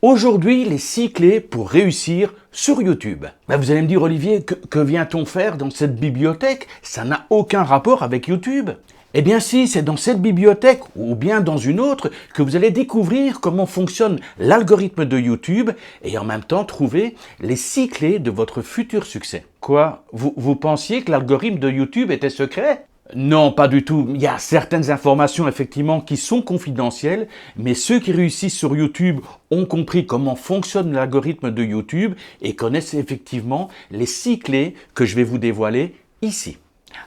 Aujourd'hui, les 6 clés pour réussir sur YouTube. Vous allez me dire, Olivier, que vient-on faire dans cette bibliothèque? Ça n'a aucun rapport avec YouTube. Eh bien si, c'est dans cette bibliothèque ou bien dans une autre que vous allez découvrir comment fonctionne l'algorithme de YouTube et en même temps trouver les 6 clés de votre futur succès. Quoi? Vous pensiez que l'algorithme de YouTube était secret? Non, pas du tout. Il y a certaines informations effectivement qui sont confidentielles, mais ceux qui réussissent sur YouTube ont compris comment fonctionne l'algorithme de YouTube et connaissent effectivement les 6 clés que je vais vous dévoiler ici.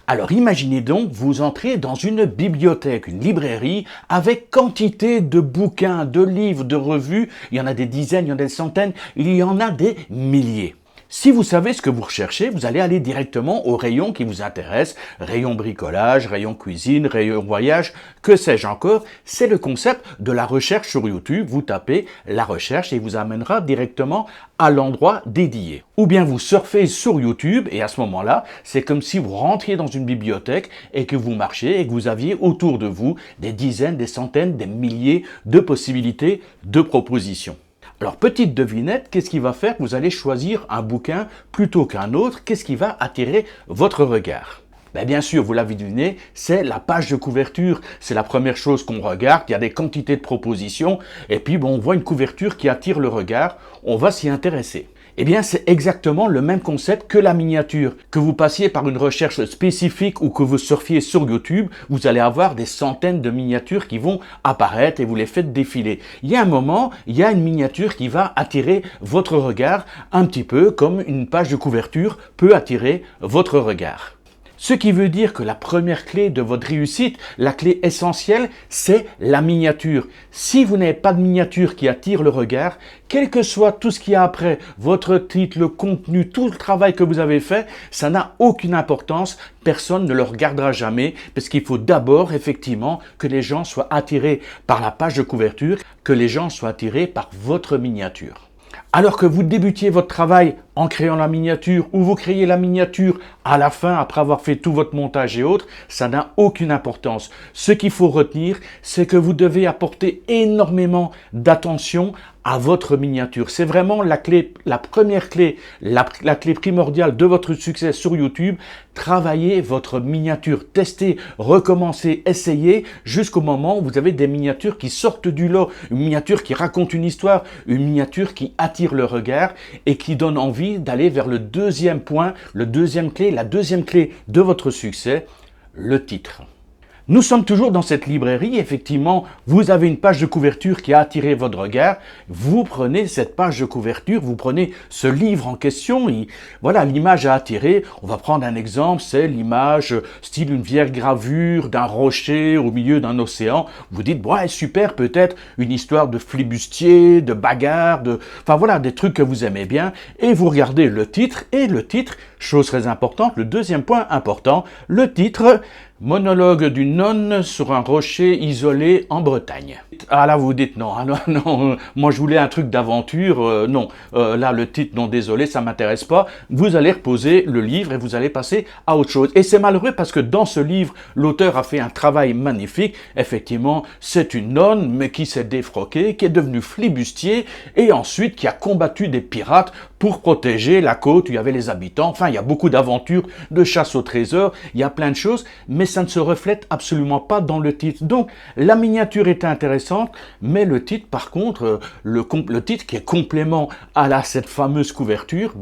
Alors imaginez donc, vous entrez dans une bibliothèque, une librairie, avec quantité de bouquins, de livres, de revues. Il y en a des dizaines, il y en a des centaines, il y en a des milliers. Si vous savez ce que vous recherchez, vous allez aller directement au rayon qui vous intéresse, rayon bricolage, rayon cuisine, rayon voyage, que sais-je encore. C'est le concept de la recherche sur YouTube. Vous tapez la recherche et il vous amènera directement à l'endroit dédié. Ou bien vous surfez sur YouTube et à ce moment-là, c'est comme si vous rentriez dans une bibliothèque et que vous marchiez et que vous aviez autour de vous des dizaines, des centaines, des milliers de possibilités, de propositions. Alors, petite devinette, qu'est-ce qui va faire que vous allez choisir un bouquin plutôt qu'un autre? Qu'est-ce qui va attirer votre regard? Bien sûr, vous l'avez deviné, c'est la page de couverture. C'est la première chose qu'on regarde. Il y a des quantités de propositions. Et puis, on voit une couverture qui attire le regard. On va s'y intéresser. Eh bien, c'est exactement le même concept que la miniature. Que vous passiez par une recherche spécifique ou que vous surfiez sur YouTube, vous allez avoir des centaines de miniatures qui vont apparaître et vous les faites défiler. Il y a un moment, il y a une miniature qui va attirer votre regard un petit peu comme une page de couverture peut attirer votre regard. Ce qui veut dire que la première clé de votre réussite, la clé essentielle, c'est la miniature. Si vous n'avez pas de miniature qui attire le regard, quel que soit tout ce qu'il y a après, votre titre, le contenu, tout le travail que vous avez fait, ça n'a aucune importance. Personne ne le regardera jamais parce qu'il faut d'abord effectivement que les gens soient attirés par la page de couverture, que les gens soient attirés par votre miniature. Alors que vous débutiez votre travail en créant la miniature ou vous créez la miniature à la fin après avoir fait tout votre montage et autres, ça n'a aucune importance. Ce qu'il faut retenir, c'est que vous devez apporter énormément d'attention à votre miniature. C'est vraiment la clé, la première clé, la clé primordiale de votre succès sur YouTube. Travaillez votre miniature, testez, recommencez, essayez jusqu'au moment où vous avez des miniatures qui sortent du lot, une miniature qui raconte une histoire, une miniature qui attire le regard et qui donne envie d'aller vers le deuxième point, la deuxième clé de votre succès, le titre. Nous sommes toujours dans cette librairie, effectivement, vous avez une page de couverture qui a attiré votre regard, vous prenez cette page de couverture, vous prenez ce livre en question, et voilà, l'image a attiré, on va prendre un exemple, c'est l'image style une vieille gravure d'un rocher au milieu d'un océan, vous dites, ouais, super, peut-être une histoire de flibustier, de bagarre, enfin voilà, des trucs que vous aimez bien, et vous regardez le titre, chose très importante, le deuxième point important, le titre, monologue d'une nonne sur un rocher isolé en Bretagne. Ah là, vous vous dites non, moi je voulais un truc d'aventure, non. Là, le titre, non, désolé, ça m'intéresse pas. Vous allez reposer le livre et vous allez passer à autre chose. Et c'est malheureux parce que dans ce livre, l'auteur a fait un travail magnifique. Effectivement, c'est une nonne, mais qui s'est défroquée, qui est devenue flibustier et ensuite qui a combattu des pirates pour protéger la côte où il y avait les habitants. Enfin, il y a beaucoup d'aventures, de chasse au trésor, il y a plein de choses, mais ça ne se reflète absolument pas dans le titre. Donc, la miniature était intéressante, mais le titre, par contre, le titre qui est complément à cette fameuse couverture,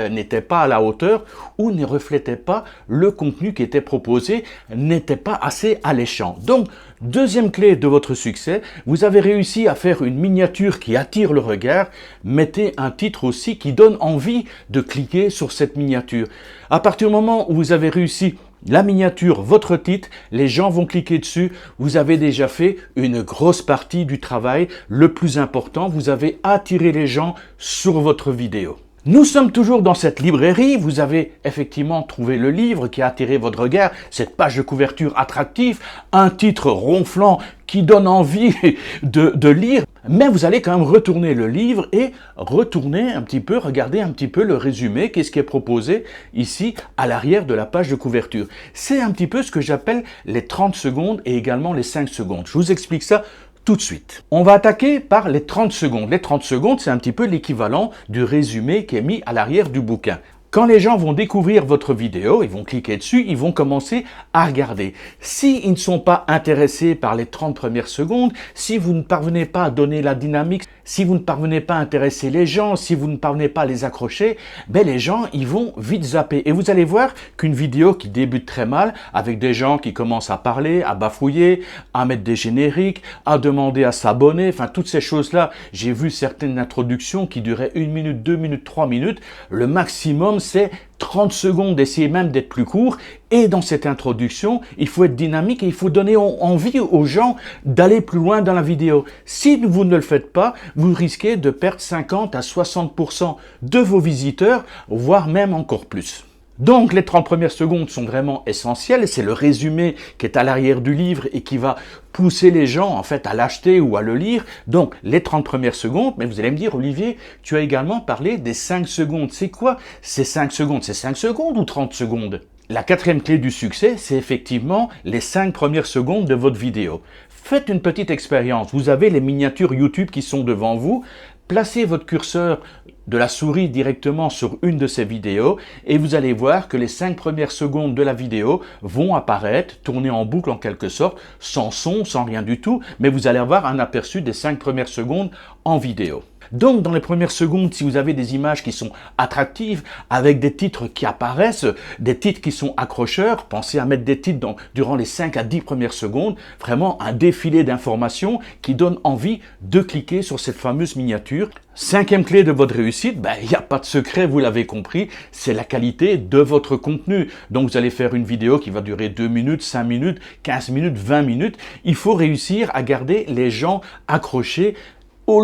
n'était pas à la hauteur ou ne reflétait pas le contenu qui était proposé, n'était pas assez alléchant. Donc, deuxième clé de votre succès, vous avez réussi à faire une miniature qui attire le regard, mettez un titre aussi qui donne envie de cliquer sur cette miniature. À partir du moment où vous avez réussi la miniature, votre titre, les gens vont cliquer dessus, vous avez déjà fait une grosse partie du travail. Le plus important, vous avez attiré les gens sur votre vidéo. Nous sommes toujours dans cette librairie, vous avez effectivement trouvé le livre qui a attiré votre regard, cette page de couverture attractive, un titre ronflant qui donne envie de lire, mais vous allez quand même retourner le livre et retourner un petit peu, regarder un petit peu le résumé, qu'est-ce qui est proposé ici à l'arrière de la page de couverture. C'est un petit peu ce que j'appelle les 30 secondes et également les 5 secondes. Je vous explique ça tout de suite. On va attaquer par les 30 secondes. Les 30 secondes, c'est un petit peu l'équivalent du résumé qui est mis à l'arrière du bouquin. Quand les gens vont découvrir votre vidéo, ils vont cliquer dessus, ils vont commencer à regarder. S'ils ne sont pas intéressés par les 30 premières secondes, si vous ne parvenez pas à donner la dynamique, si vous ne parvenez pas à intéresser les gens, si vous ne parvenez pas à les accrocher, ben les gens, ils vont vite zapper. Et vous allez voir qu'une vidéo qui débute très mal, avec des gens qui commencent à parler, à bafouiller, à mettre des génériques, à demander à s'abonner, enfin toutes ces choses-là, j'ai vu certaines introductions qui duraient 1 minute, 2 minutes, 3 minutes, le maximum c'est 30 secondes, essayez même d'être plus court. Et dans cette introduction, il faut être dynamique et il faut donner envie aux gens d'aller plus loin dans la vidéo. Si vous ne le faites pas, vous risquez de perdre 50 à 60% de vos visiteurs, voire même encore plus. Donc les 30 premières secondes sont vraiment essentielles, c'est le résumé qui est à l'arrière du livre et qui va pousser les gens en fait à l'acheter ou à le lire. Donc les 30 premières secondes, mais vous allez me dire Olivier, tu as également parlé des 5 secondes. C'est quoi ces 5 secondes? C'est 5 secondes ou 30 secondes? La quatrième clé du succès, c'est effectivement les 5 premières secondes de votre vidéo. Faites une petite expérience, vous avez les miniatures YouTube qui sont devant vous, placez votre curseur de la souris directement sur une de ces vidéos et vous allez voir que les 5 premières secondes de la vidéo vont apparaître, tourner en boucle en quelque sorte, sans son, sans rien du tout, mais vous allez avoir un aperçu des 5 premières secondes en vidéo. Donc, dans les premières secondes, si vous avez des images qui sont attractives, avec des titres qui apparaissent, des titres qui sont accrocheurs, pensez à mettre des titres durant les 5 à 10 premières secondes, vraiment un défilé d'informations qui donne envie de cliquer sur cette fameuse miniature. Cinquième clé de votre réussite, il n'y a pas de secret, vous l'avez compris, c'est la qualité de votre contenu. Donc, vous allez faire une vidéo qui va durer 2 minutes, 5 minutes, 15 minutes, 20 minutes. Il faut réussir à garder les gens accrochés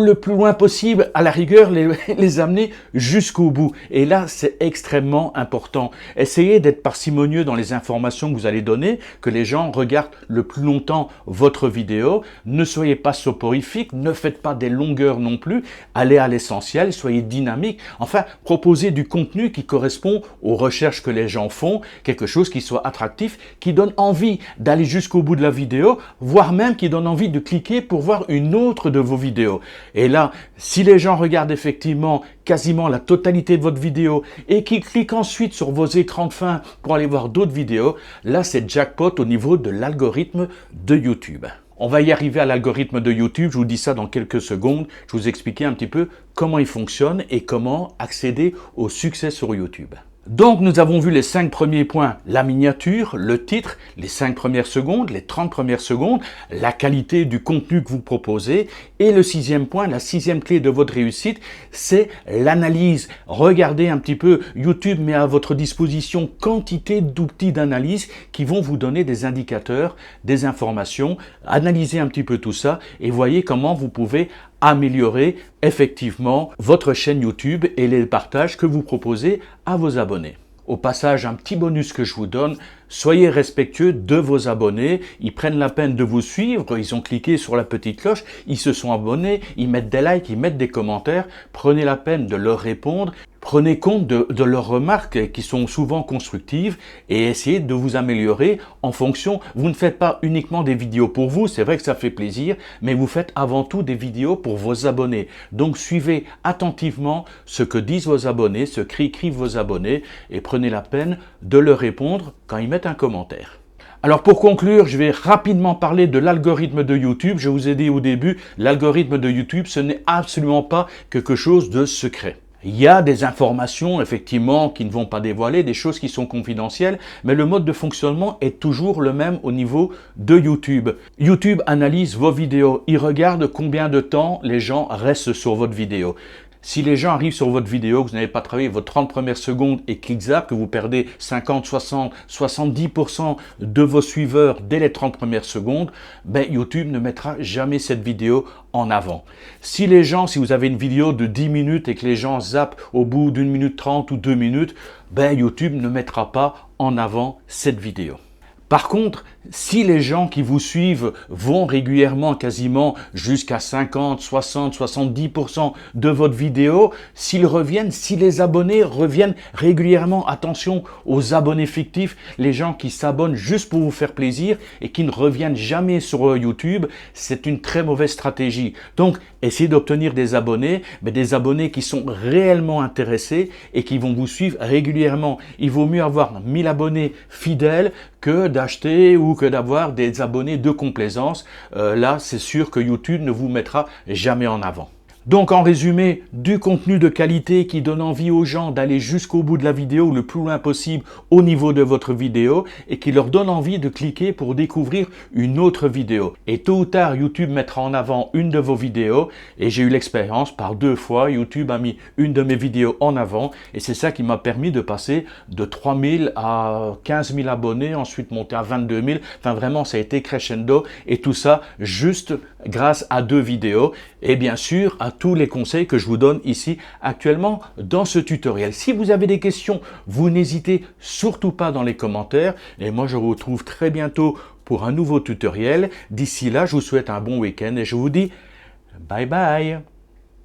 le plus loin possible, à la rigueur, les amener jusqu'au bout. Et là, c'est extrêmement important. Essayez d'être parcimonieux dans les informations que vous allez donner, que les gens regardent le plus longtemps votre vidéo. Ne soyez pas soporifique, ne faites pas des longueurs non plus. Allez à l'essentiel, soyez dynamique. Enfin, proposez du contenu qui correspond aux recherches que les gens font, quelque chose qui soit attractif, qui donne envie d'aller jusqu'au bout de la vidéo, voire même qui donne envie de cliquer pour voir une autre de vos vidéos. Et là, si les gens regardent effectivement quasiment la totalité de votre vidéo et qu'ils cliquent ensuite sur vos écrans de fin pour aller voir d'autres vidéos, là c'est jackpot au niveau de l'algorithme de YouTube. On va y arriver à l'algorithme de YouTube, je vous dis ça dans quelques secondes, je vais vous expliquer un petit peu comment il fonctionne et comment accéder au succès sur YouTube. Donc nous avons vu les 5 premiers points, la miniature, le titre, les 5 premières secondes, les 30 premières secondes, la qualité du contenu que vous proposez et le 6e point, la 6e clé de votre réussite, c'est l'analyse. Regardez un petit peu, YouTube met à votre disposition quantité d'outils d'analyse qui vont vous donner des indicateurs, des informations, analysez un petit peu tout ça et voyez comment vous pouvez améliorer effectivement votre chaîne YouTube et les partages que vous proposez à vos abonnés. Au passage, un petit bonus que je vous donne, soyez respectueux de vos abonnés, ils prennent la peine de vous suivre, ils ont cliqué sur la petite cloche, ils se sont abonnés, ils mettent des likes, ils mettent des commentaires, prenez la peine de leur répondre, prenez compte de leurs remarques qui sont souvent constructives et essayez de vous améliorer en fonction, vous ne faites pas uniquement des vidéos pour vous, c'est vrai que ça fait plaisir, mais vous faites avant tout des vidéos pour vos abonnés. Donc suivez attentivement ce que disent vos abonnés, ce qu'écrivent vos abonnés et prenez la peine de leur répondre quand ils mettent un commentaire. Alors pour conclure, je vais rapidement parler de l'algorithme de YouTube. Je vous ai dit au début, l'algorithme de YouTube, ce n'est absolument pas quelque chose de secret. Il y a des informations, effectivement, qui ne vont pas dévoiler, des choses qui sont confidentielles, mais le mode de fonctionnement est toujours le même au niveau de YouTube. YouTube analyse vos vidéos, il regarde combien de temps les gens restent sur votre vidéo. Si les gens arrivent sur votre vidéo, que vous n'avez pas travaillé vos 30 premières secondes et qu'ils zappent, que vous perdez 50, 60, 70% de vos suiveurs dès les 30 premières secondes, YouTube ne mettra jamais cette vidéo en avant. Si vous avez une vidéo de 10 minutes et que les gens zappent au bout d'1 minute 30 ou 2 minutes, YouTube ne mettra pas en avant cette vidéo. Par contre, Si les gens qui vous suivent vont régulièrement, quasiment jusqu'à 50, 60, 70% de votre vidéo, s'ils reviennent, si les abonnés reviennent régulièrement, attention aux abonnés fictifs, les gens qui s'abonnent juste pour vous faire plaisir et qui ne reviennent jamais sur YouTube, c'est une très mauvaise stratégie. Donc, essayez d'obtenir des abonnés, mais des abonnés qui sont réellement intéressés et qui vont vous suivre régulièrement. Il vaut mieux avoir 1000 abonnés fidèles que d'acheter ou que d'avoir des abonnés de complaisance. Là, c'est sûr que YouTube ne vous mettra jamais en avant. Donc en résumé, du contenu de qualité qui donne envie aux gens d'aller jusqu'au bout de la vidéo, le plus loin possible au niveau de votre vidéo et qui leur donne envie de cliquer pour découvrir une autre vidéo. Et tôt ou tard, YouTube mettra en avant une de vos vidéos et j'ai eu l'expérience par 2 fois, YouTube a mis une de mes vidéos en avant et c'est ça qui m'a permis de passer de 3000 à 15 000 abonnés, ensuite monter à 22 000. Enfin vraiment, ça a été crescendo et tout ça juste grâce à 2 vidéos et bien sûr à tous les conseils que je vous donne ici actuellement dans ce tutoriel. Si vous avez des questions, vous n'hésitez surtout pas dans les commentaires et moi je vous retrouve très bientôt pour un nouveau tutoriel. D'ici là, je vous souhaite un bon week-end et je vous dis bye bye.